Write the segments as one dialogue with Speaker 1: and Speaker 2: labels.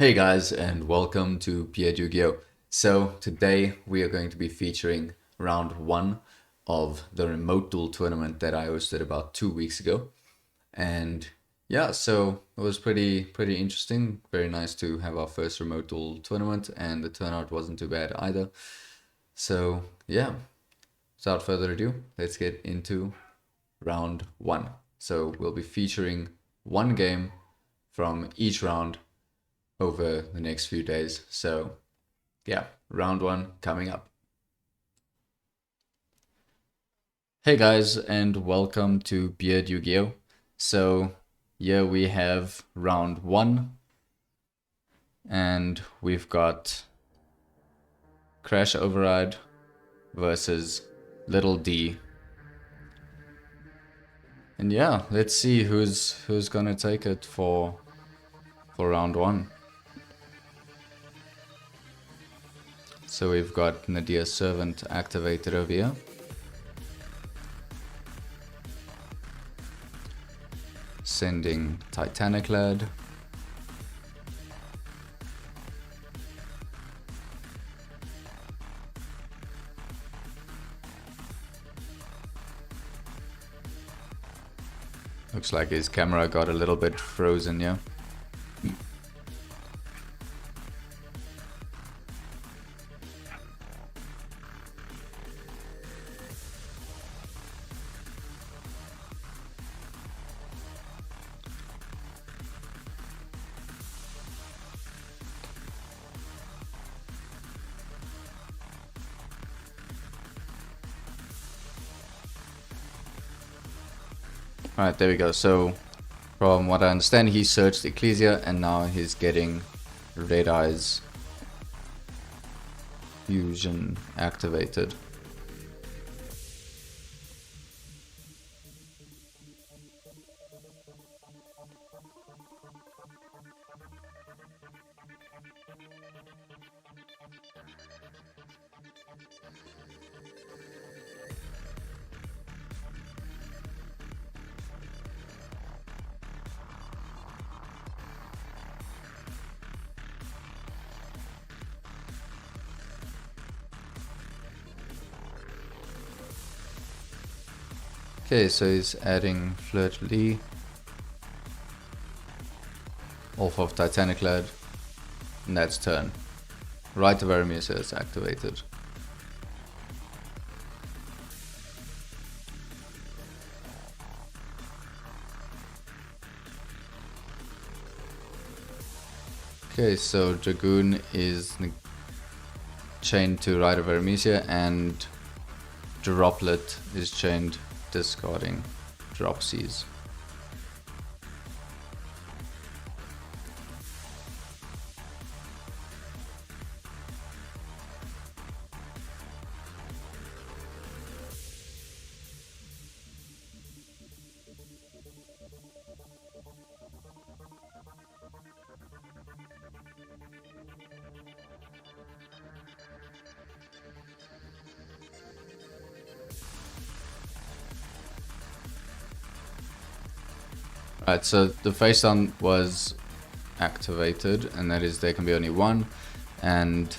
Speaker 1: Hey guys, and welcome to BeardYGO. So today we are going to be featuring round one of the Remote Duel Tournament that I hosted about 2 weeks ago. And yeah, so it was pretty interesting. Very nice to have our first Remote Duel Tournament, and the turnout wasn't too bad either. So yeah, without further ado, let's get into round one. So we'll be featuring one game from each round over the next few days. So yeah, round one coming up. Hey guys, and welcome to BeardYGO. So here we have round one, and we've got Crash Override versus Little D. And yeah, let's see who's gonna take it for round one. So we've got Nadia's Servant activated over here. Sending Titanic Lad. Looks like his camera got a little bit frozen, yeah. Alright, there we go. So, from what I understand, he searched Ecclesia and now he's getting Red Eyes Fusion activated. Okay, so he's adding Flirt Lee off of Titanic Lad, and that's turn. Right of Aramis is activated. Okay, so Dragoon is chained to Right of Aramesia and Droplet is chained discarding Dropsies. Right, so the face down was activated, and that is there can be only one, and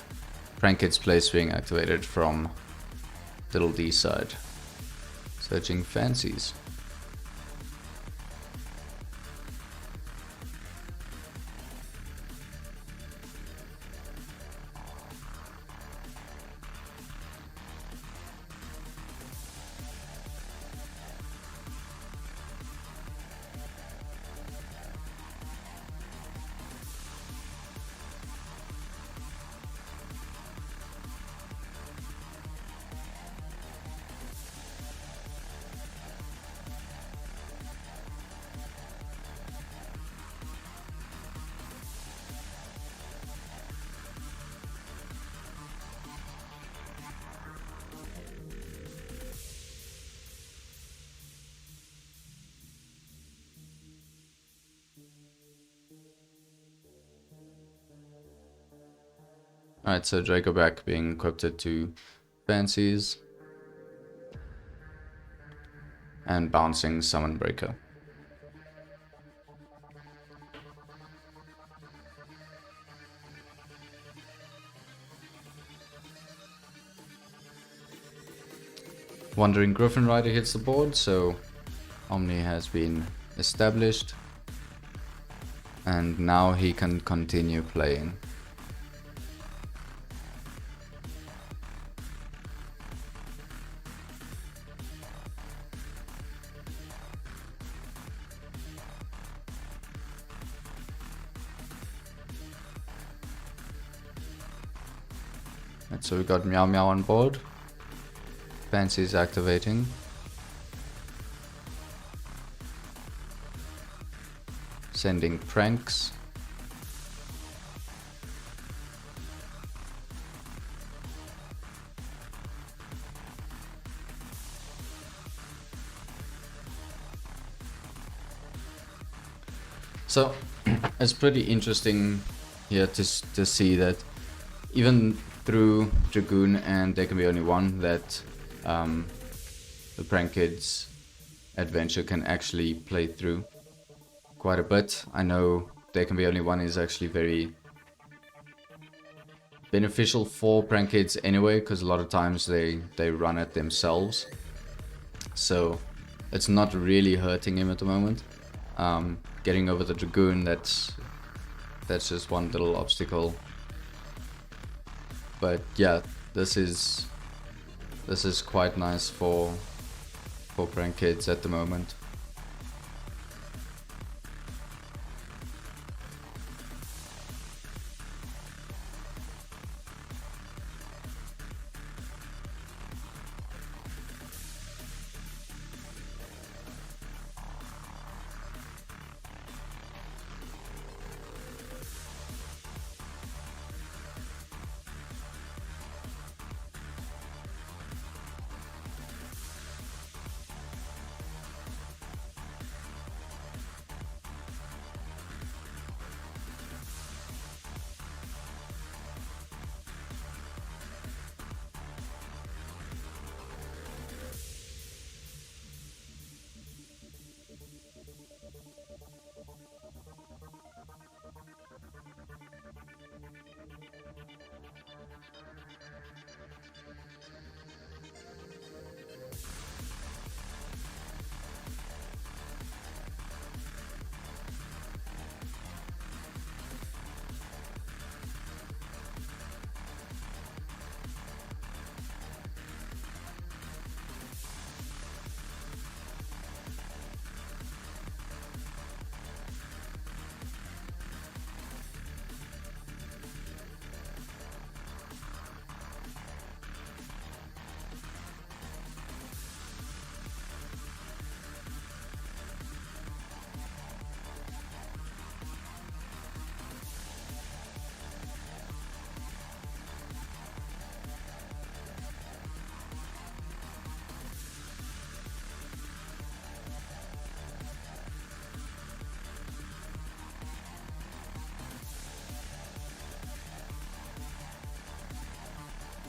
Speaker 1: Pranket's place being activated from Little D side. Searching fancies. Alright, so Draco back being equipped to fancies and bouncing Summon Breaker. Wandering Griffin Rider hits the board, so Omni has been established. And now he can continue playing. Right, so we got Meow Meow on board. Fancy is activating. Sending pranks. So it's pretty interesting here to see that even through Dragoon and There Can Be Only One, that the Prank Kids adventure can actually play through quite a bit. I know There Can Be Only One is actually very beneficial for Prank Kids anyway, because a lot of times they run it themselves. So it's not really hurting him at the moment. Getting over the Dragoon, that's just one little obstacle. But yeah, this is quite nice for Prank Kids at the moment.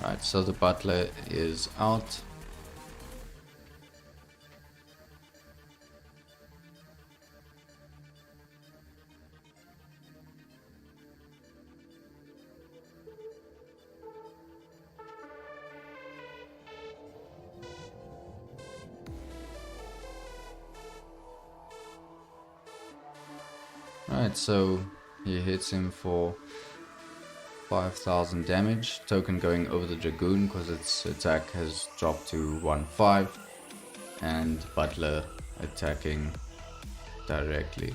Speaker 1: Right, so the butler is out. Right, so he hits him for 5,000 damage. Token going over the Dragoon because its attack has dropped to 1-5, and Butler attacking directly.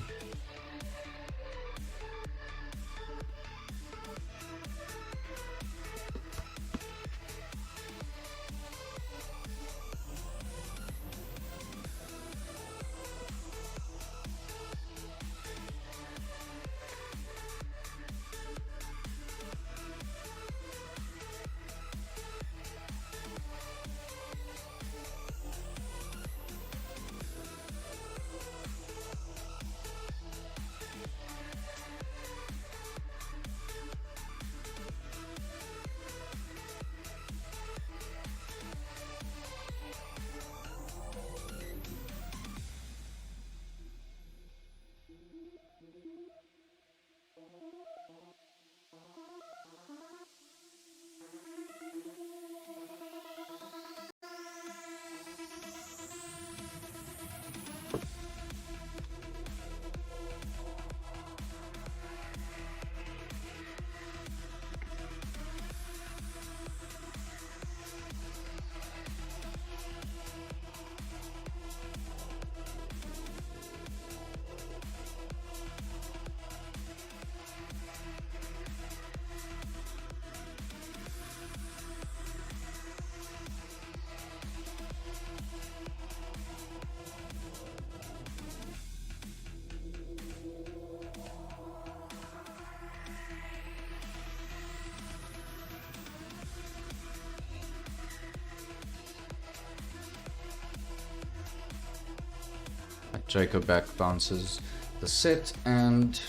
Speaker 1: Draco back bounces the set, and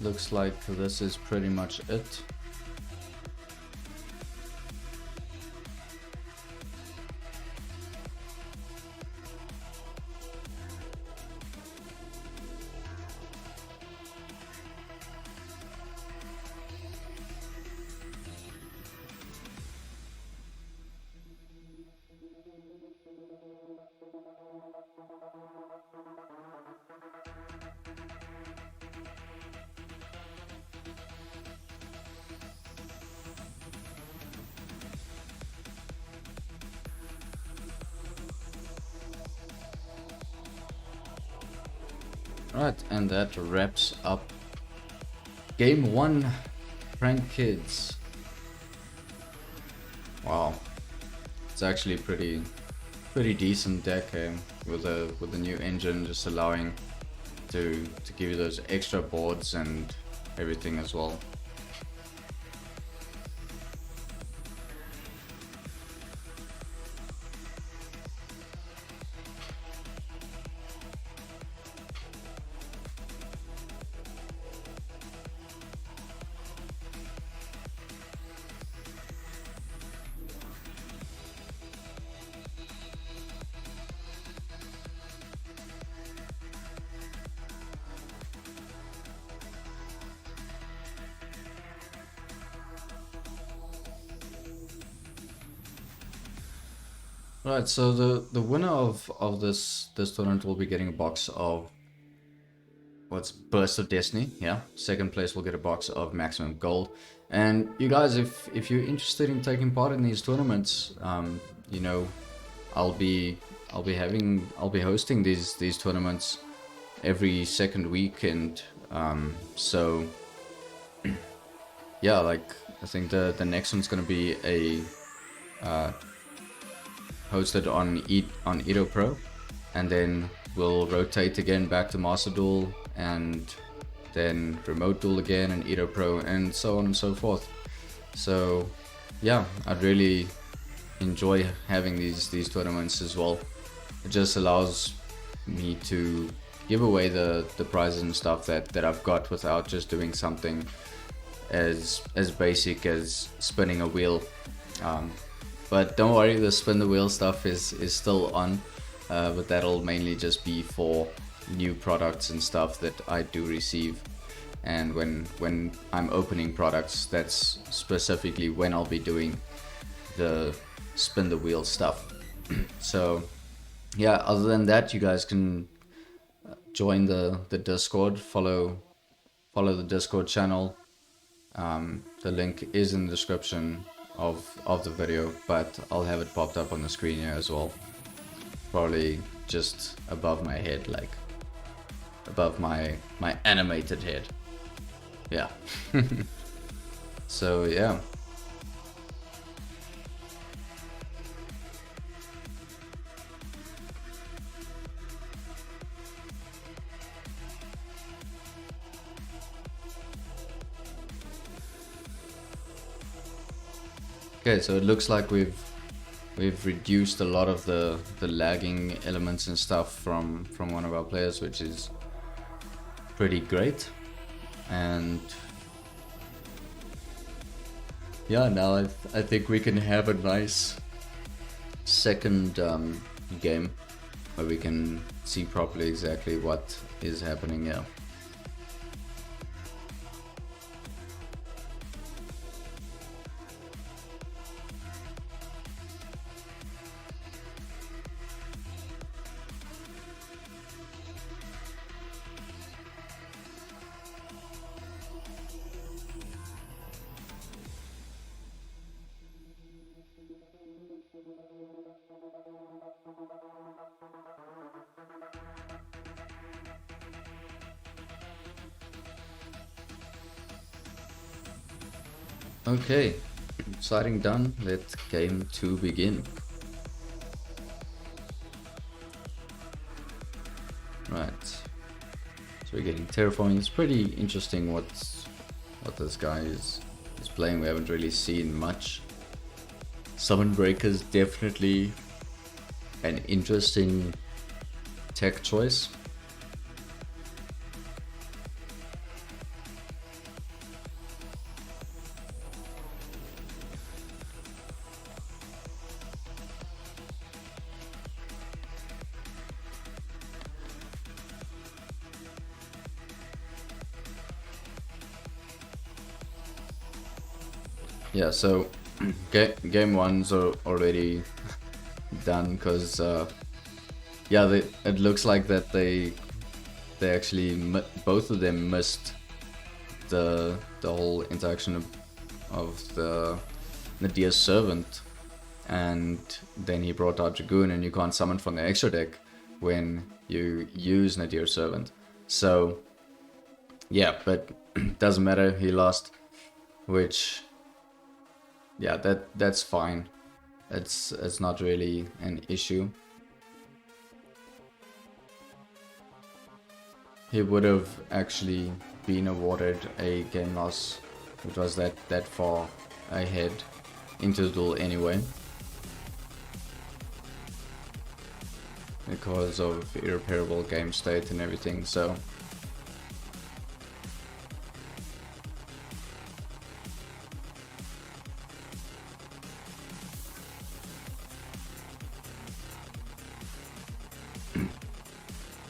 Speaker 1: looks like this is pretty much it. Right, and that wraps up game 1, Prank Kids. Wow, it's actually pretty decent deck, with the new engine, just allowing to give you those extra boards and everything as well. Right, so the winner of this tournament will be getting a box of what's Burst of Destiny. Yeah, second place will get a box of Maximum Gold. And you guys, if you're interested in taking part in these tournaments, you know, I'll be hosting these tournaments every second weekend. So yeah, like I think the next one's gonna be a hosted on Edo Pro, and then we'll rotate again back to Master Duel, and then Remote Duel again, and Edo Pro, and so on and so forth. So yeah, I'd really enjoy having these tournaments as well. It just allows me to give away the prizes and stuff that I've got without just doing something as basic as spinning a wheel. But don't worry, the spin the wheel stuff is still on, but that'll mainly just be for new products and stuff that I do receive. And when I'm opening products, that's specifically when I'll be doing the spin the wheel stuff. So yeah, other than that, you guys can join the Discord, follow the Discord channel. The link is in the description of the video, but I'll have it popped up on the screen here as well, probably just above my head, like above my animated head. Yeah. So yeah, okay, so it looks like we've reduced a lot of the lagging elements and stuff from one of our players, which is pretty great. And yeah, now I think we can have a nice second game where we can see properly exactly what is happening here. Okay, exciting done. Let game 2 begin. Right, so we're getting terraforming. It's pretty interesting what this guy is playing. We haven't really seen much. Summon Breaker's definitely an interesting tech choice. Yeah, so game one's already done because yeah, it looks like that they actually both of them missed the whole interaction of the Nadir's servant, and then he brought out Dragoon, and you can't summon from the extra deck when you use Nadir's servant. So yeah, but doesn't matter, he lost, which yeah, that's fine. It's not really an issue. He would have actually been awarded a game loss, which was that far ahead into the duel anyway, because of irreparable game state and everything. So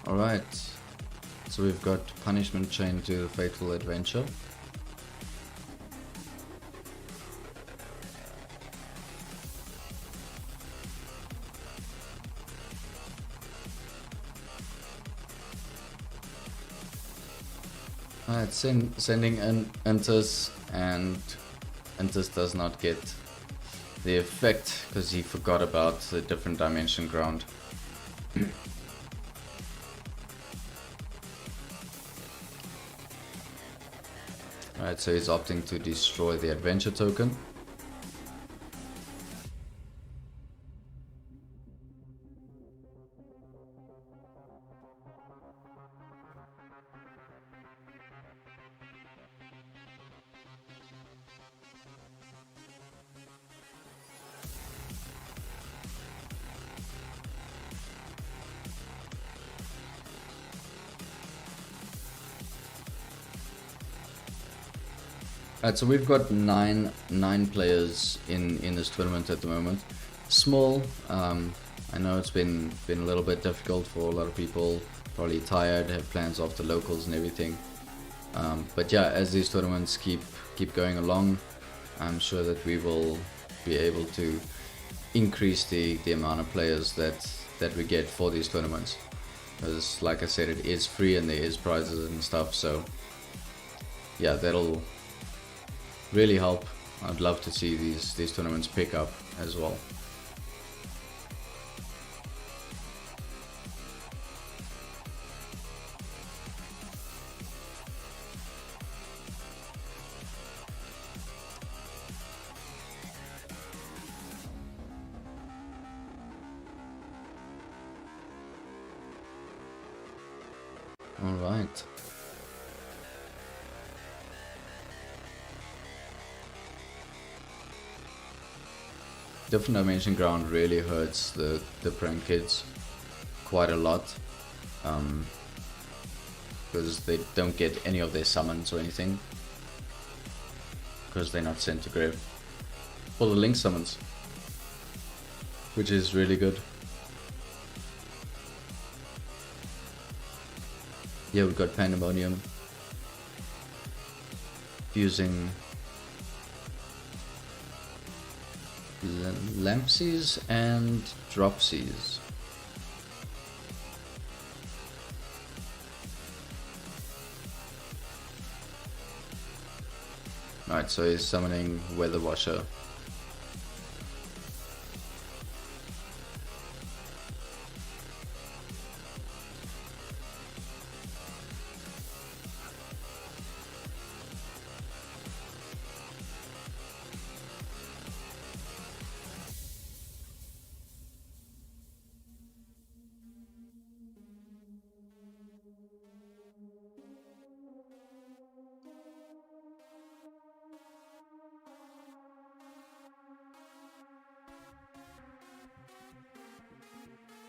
Speaker 1: alright, so we've got Punishment Chain to the Fateful Adventure. Alright, sending Entus, and Entus does not get the effect because he forgot about the different dimension ground. Alright, so he's opting to destroy the adventure token. Alright, so we've got nine players in this tournament at the moment. Small. I know it's been a little bit difficult for a lot of people. Probably tired, have plans after locals and everything. But yeah, as these tournaments keep going along, I'm sure that we will be able to increase the amount of players that we get for these tournaments. Because like I said, it is free and there is prizes and stuff. So yeah, that'll really help. I'd love to see these tournaments pick up as well. All right. Different dimension ground really hurts the prank kids quite a lot, because they don't get any of their summons or anything, because they're not sent to grave for the link summons, which is really good. Yeah, we've got Pandemonium using Lampsies and Dropsies. Alright, so he's summoning Weather Washer.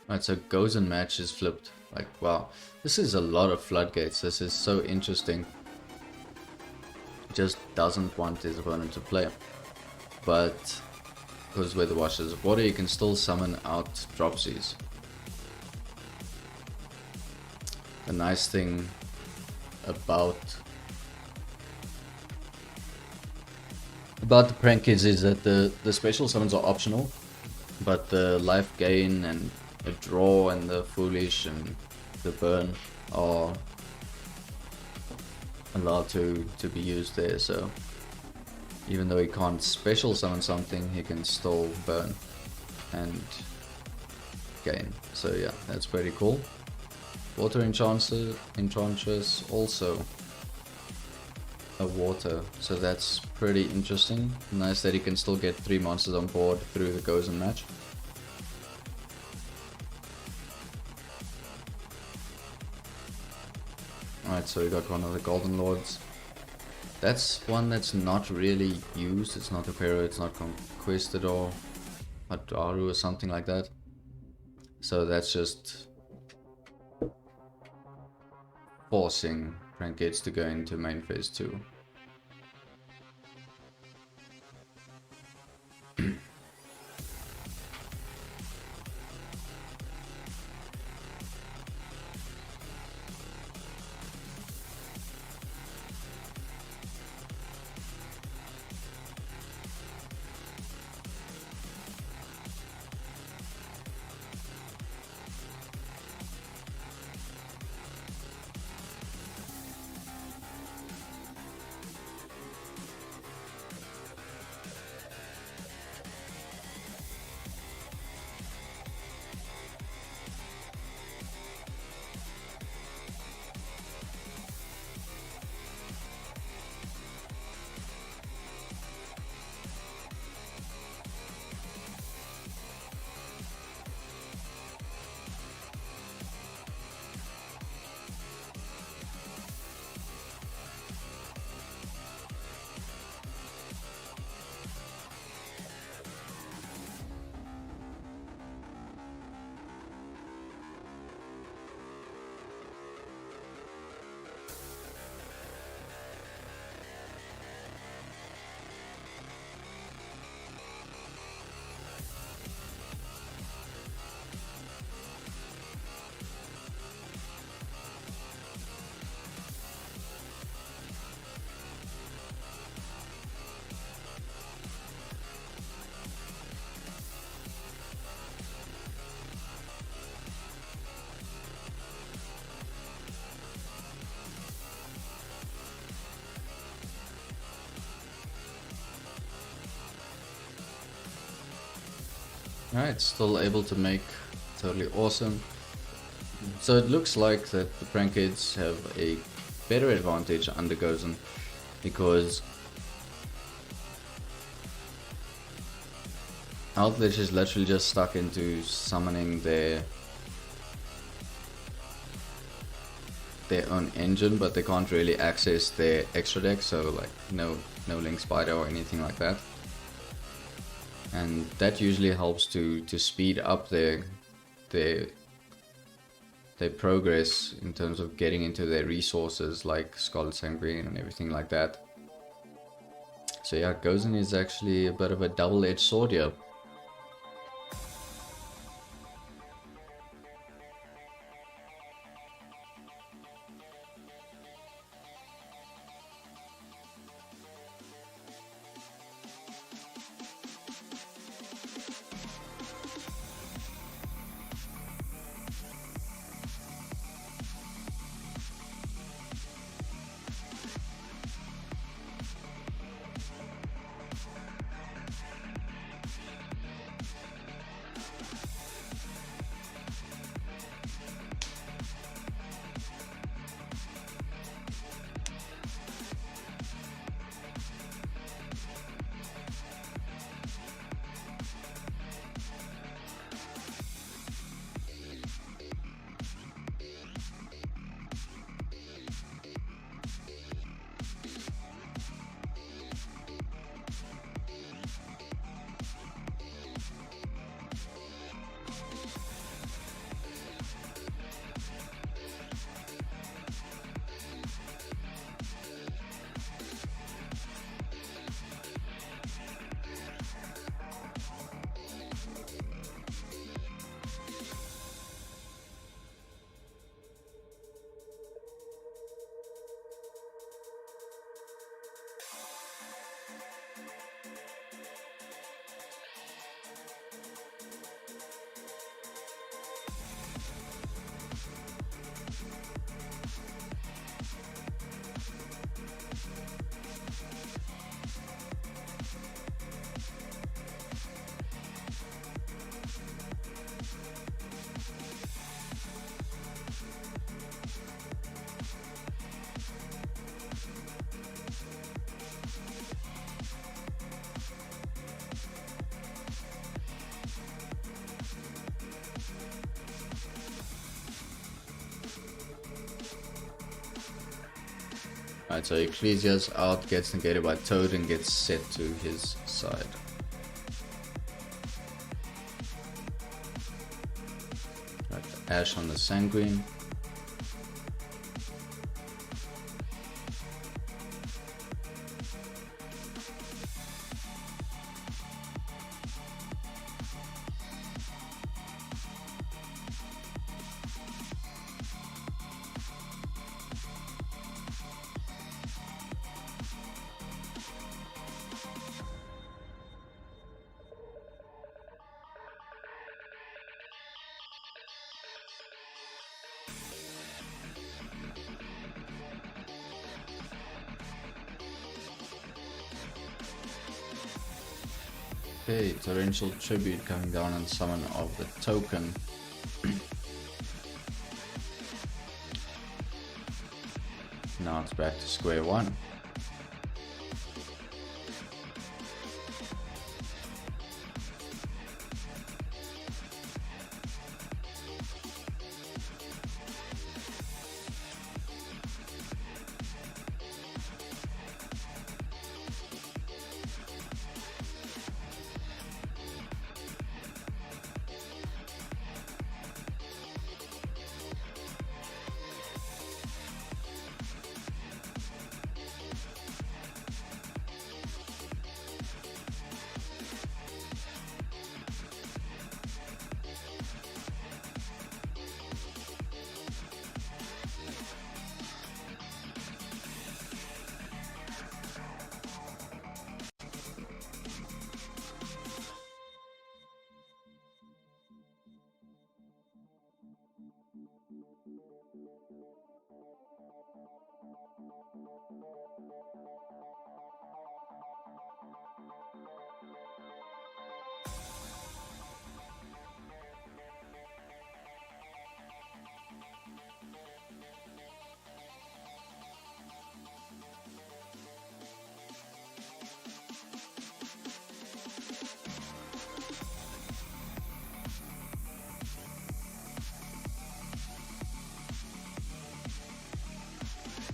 Speaker 1: Alright, so Gozen match is flipped. Like, wow. This is a lot of floodgates. This is so interesting. He just doesn't want his opponent to play. But because Weather Washes of Water, you can still summon out Dropsies. The nice thing about the prank kids is that the special summons are optional, but the life gain and the draw and the foolish and the burn are allowed to be used there. So even though he can't special summon something, he can still burn and gain. So yeah, that's pretty cool. Water Enchantress also a water, so that's pretty interesting. Nice that he can still get 3 monsters on board through the Gozen match. Alright, so we got one of the Golden Lords. That's one that's not really used. It's not a Pero, it's not Conquistador, Hadaru or something like that. So that's just forcing Renegades to go into main phase 2. Alright, still able to make totally awesome. So it looks like that the prank kids have a better advantage under Gozen, because Eldlich is literally just stuck into summoning their own engine, but they can't really access their extra deck, so like no Link Spider or anything like that. And that usually helps to speed up their progress in terms of getting into their resources like Scarlet Sanguine and everything like that. So yeah, Gozen is actually a bit of a double-edged sword here. Alright, so Ecclesia's out, gets negated by Toad and gets set to his side. Right, Ash on the Sanguine. Okay, Torrential Tribute coming down and summon of the token. Now it's back to square one.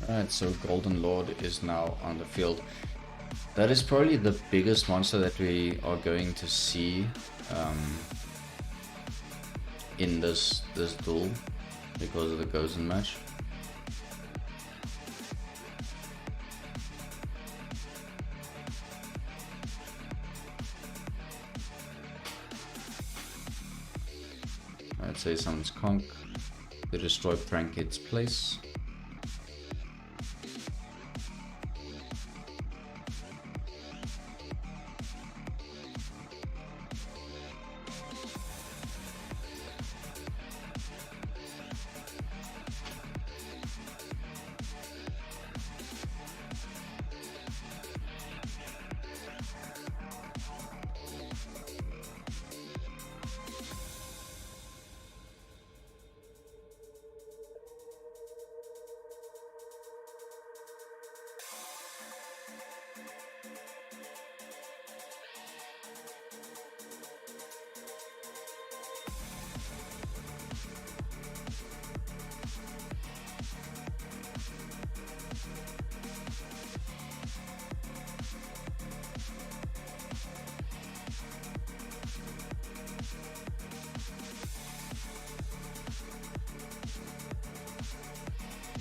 Speaker 1: Alright, so Golden Lord is now on the field. That is probably the biggest monster that we are going to see in this duel because of the Gozen match. I'd say summons Conk to destroy Prankid's place.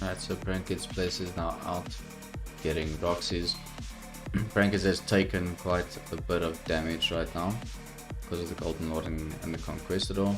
Speaker 1: Alright, so Prankid's place is now out, getting Roxy's. Prankid has taken quite a bit of damage right now because of the Golden Lord and the Conquistador.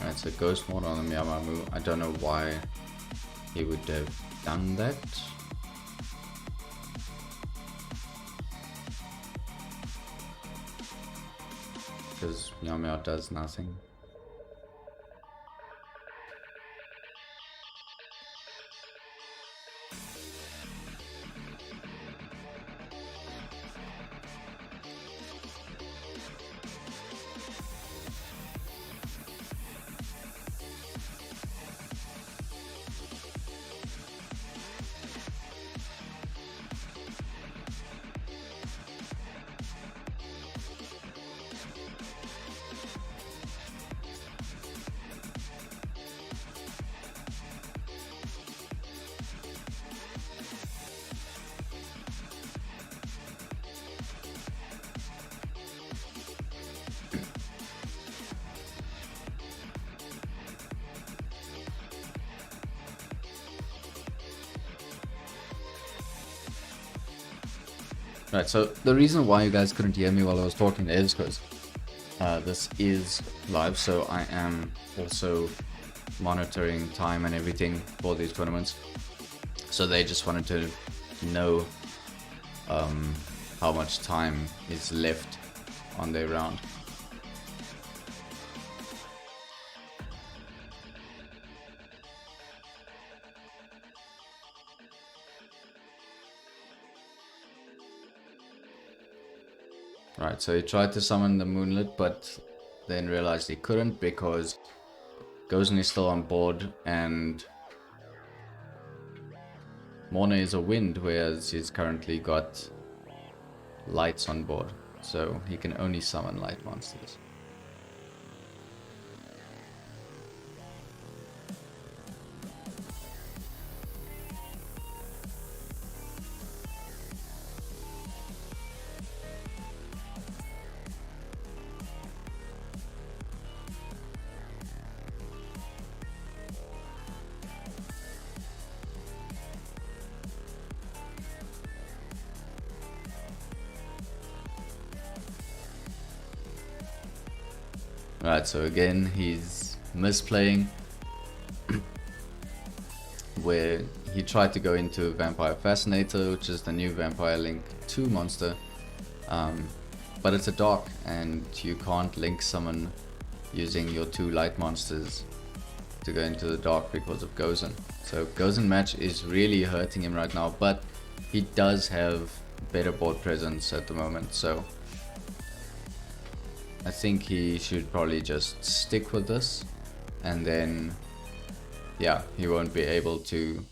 Speaker 1: Alright, so Ghost Mode on the Miyamamu. I don't know why he would have done that. Because Miyamamu does nothing. Right, so the reason why you guys couldn't hear me while I was talking is because this is live, so I am also monitoring time and everything for these tournaments. So they just wanted to know how much time is left on their round. Right, so he tried to summon the Moonlit, but then realized he couldn't because Gozen is still on board and Morna is a wind, whereas he's currently got lights on board, so he can only summon light monsters. Right, so again he's misplaying where he tried to go into Vampire Fascinator, which is the new Vampire Link 2 monster, but it's a dark and you can't link summon using your 2 light monsters to go into the dark because of Gozen. So Gozen match is really hurting him right now, but he does have better board presence at the moment, so I think he should probably just stick with this, and then yeah, he won't be able to,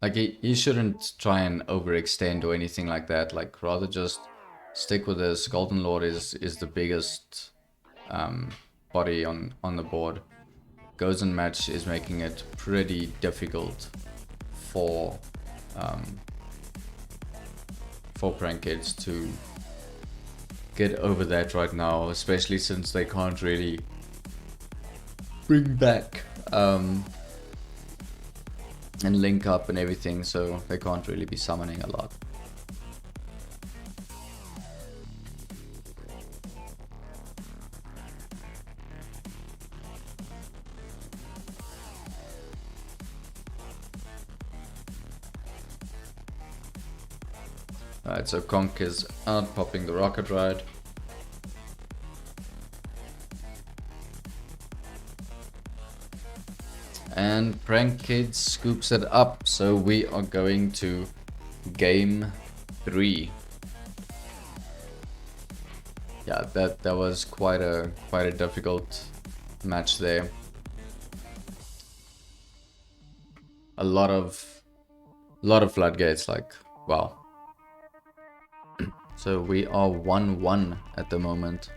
Speaker 1: like, he shouldn't try and overextend or anything like that. Like, rather just stick with this. Golden Lord is the biggest body on the board. Gozen match is making it pretty difficult for prank kids to get over that right now, especially since they can't really bring back and link up and everything, so they can't really be summoning a lot. Alright, so Conk is out popping the Rocket Ride. And Prank Kids scoops it up, so we are going to game 3. Yeah, that was quite a difficult match there. A lot of floodgates, like, wow. So we are 1-1 at the moment.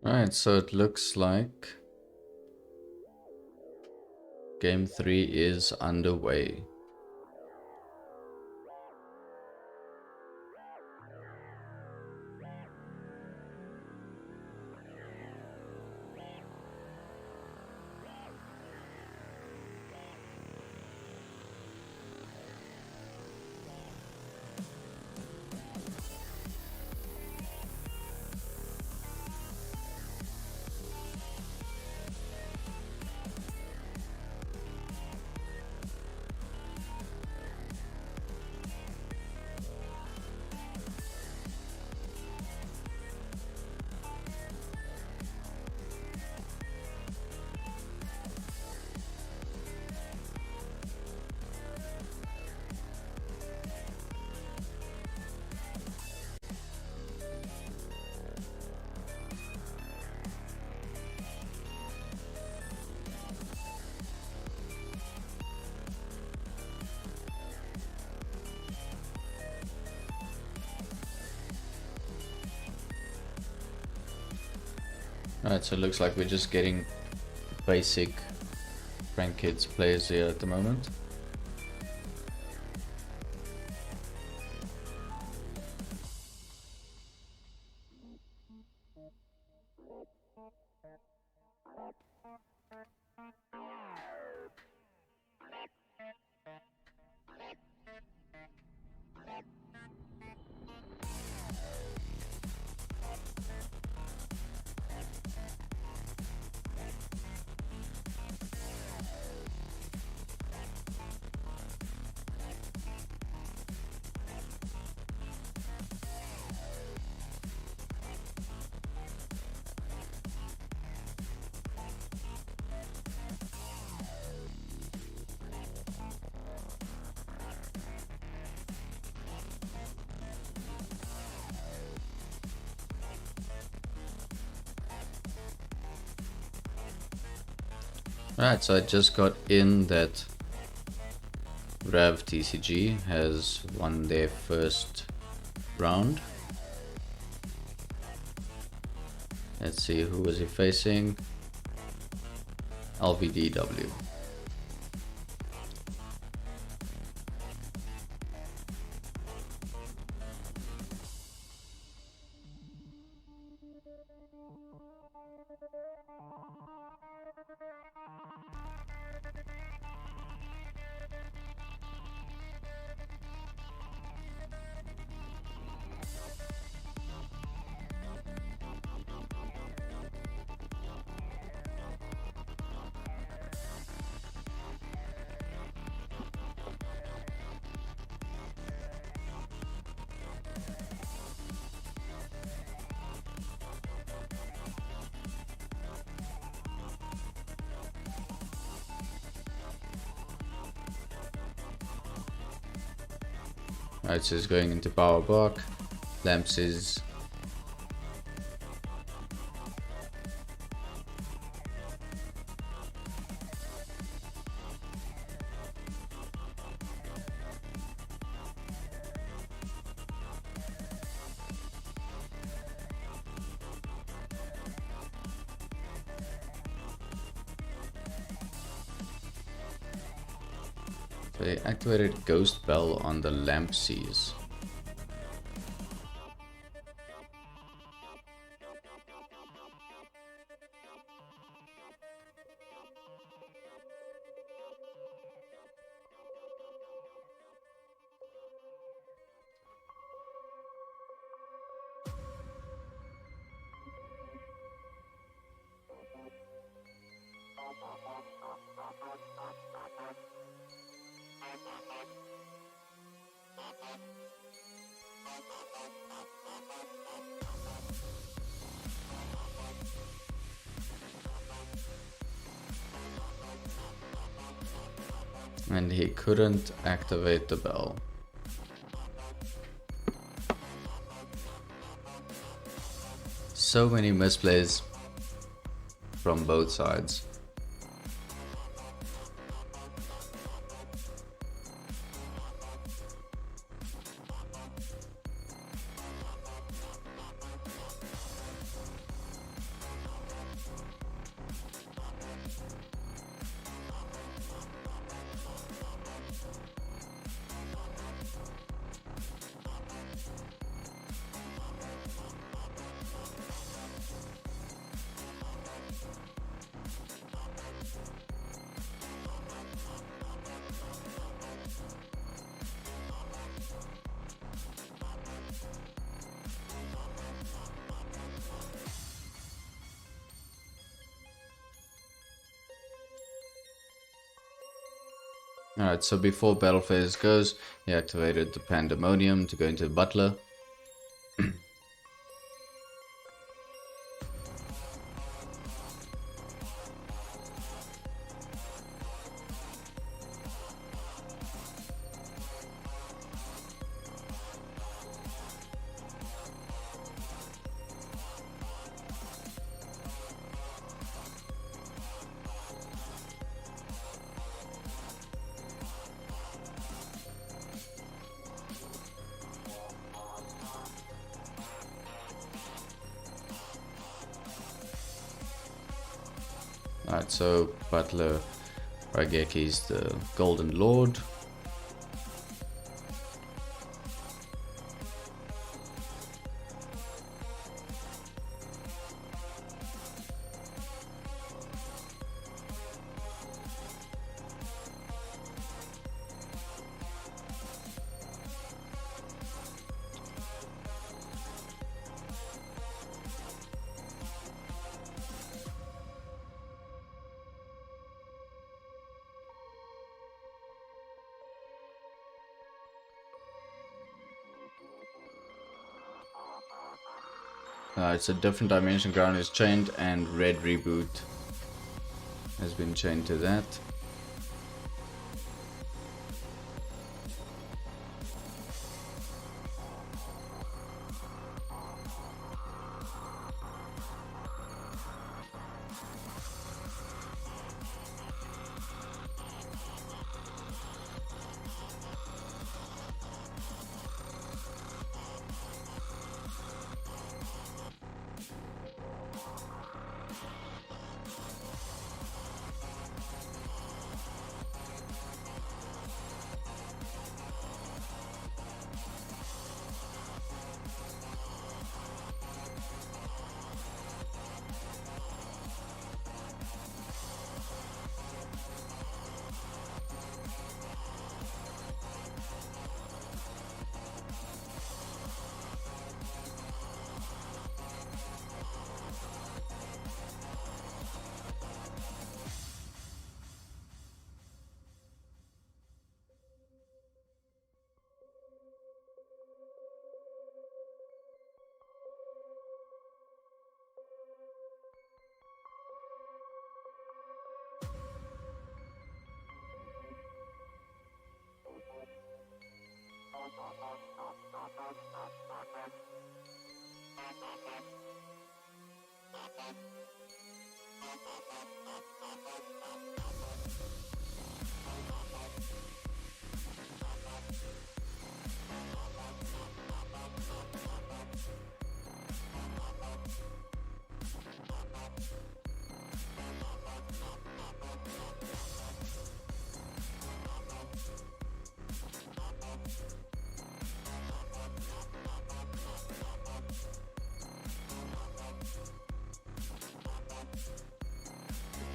Speaker 1: Alright, so it looks like game 3 is underway. Alright, so it looks like we're just getting basic Frank Kids players here at the moment. Alright, so I just got in that Rev TCG has won their first round. Let's see, who was he facing? LVDW. Right, so he's going into power block. Lamps is so they activated Ghost Bell on the Lamp Seas. And he couldn't activate the bell. So many misplays from both sides. Alright, so before battle phase goes, he activated the Pandemonium to go into the Butler. Alright, so Butler Raigeki is the Golden Lord. It's a different dimension ground is chained, and red reboot has been chained to that.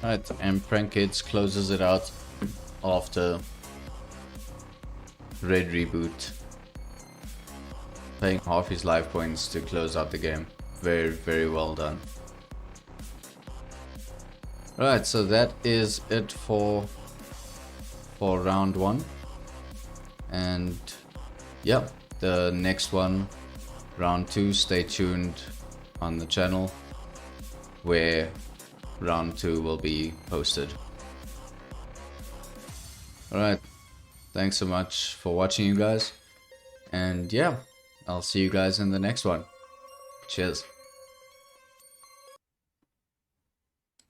Speaker 1: Right, and Prank Kids closes it out after red reboot, paying half his life points to close out the game. Very, very well done. Right, so that is it for round one, and yeah, the next one, round two, stay tuned on the channel where round two will be posted. Alright, thanks so much for watching, you guys, and yeah, I'll see you guys in the next one. Cheers.